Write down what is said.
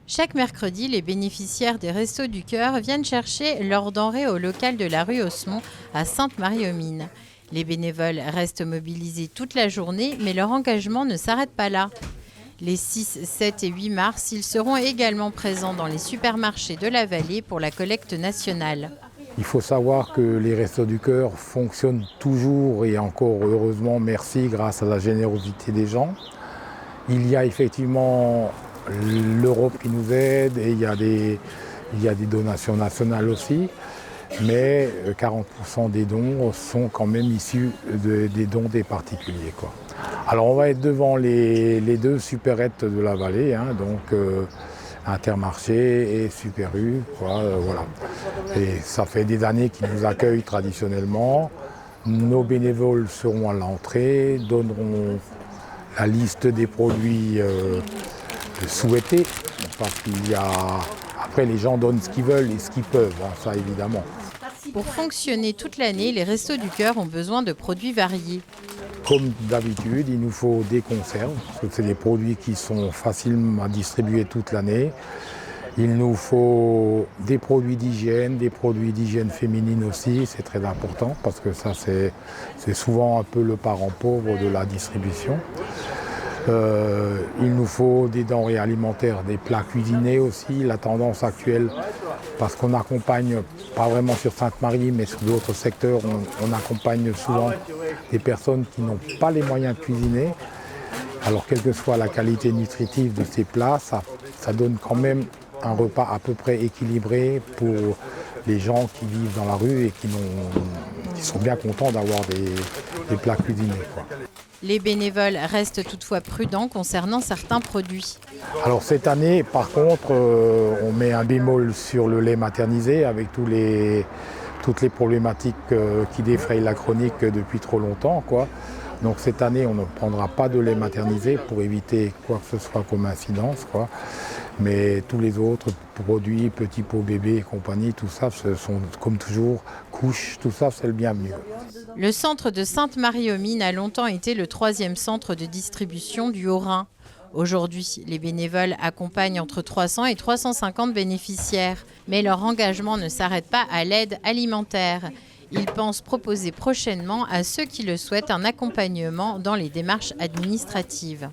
Chaque mercredi, les bénéficiaires des Restos du Cœur viennent chercher leurs denrées au local de la rue Osmond à Sainte-Marie-aux-Mines. Les bénévoles restent mobilisés toute la journée, mais leur engagement ne s'arrête pas là. Les 6, 7 et 8 mars, ils seront également présents dans les supermarchés de la vallée pour la collecte nationale. Il faut savoir que les Restos du Cœur fonctionnent toujours et encore heureusement, merci, grâce à la générosité des gens. Il y a effectivement l'Europe qui nous aide et il y a des donations nationales aussi, mais 40% des dons sont quand même issus des dons des particuliers, quoi. Alors on va être devant les deux supérettes de la vallée, hein, donc Intermarché et Super U, voilà. Et ça fait des années qu'ils nous accueillent traditionnellement. Nos bénévoles seront à l'entrée, donneront la liste des produits souhaités, parce qu'il y a... Après, les gens donnent ce qu'ils veulent et ce qu'ils peuvent, hein, ça évidemment. Pour fonctionner toute l'année, les Restos du Cœur ont besoin de produits variés. Comme d'habitude, il nous faut des conserves, parce que c'est des produits qui sont faciles à distribuer toute l'année. Il nous faut des produits d'hygiène féminine aussi, c'est très important, parce que ça c'est souvent un peu le parent pauvre de la distribution. Il nous faut des denrées alimentaires, des plats cuisinés aussi. La tendance actuelle, parce qu'on accompagne, pas vraiment sur Sainte-Marie, mais sur d'autres secteurs, on accompagne souvent des personnes qui n'ont pas les moyens de cuisiner. Alors, quelle que soit la qualité nutritive de ces plats, ça donne quand même un repas à peu près équilibré pour les gens qui vivent dans la rue et qui sont bien contents d'avoir des plats cuisinés, quoi. Les bénévoles restent toutefois prudents concernant certains produits. Alors cette année, par contre, on met un bémol sur le lait maternisé avec toutes les problématiques qui défrayent la chronique depuis trop longtemps, quoi. Donc cette année, on ne prendra pas de lait maternisé pour éviter quoi que ce soit comme incidence, quoi. Mais tous les autres produits, petits pots bébés et compagnie, tout ça, ce sont comme toujours couches, tout ça, c'est le bienvenu. Le centre de Sainte-Marie-aux-Mines a longtemps été le 3e centre de distribution du Haut-Rhin. Aujourd'hui, les bénévoles accompagnent entre 300 et 350 bénéficiaires, mais leur engagement ne s'arrête pas à l'aide alimentaire. Ils pensent proposer prochainement à ceux qui le souhaitent un accompagnement dans les démarches administratives.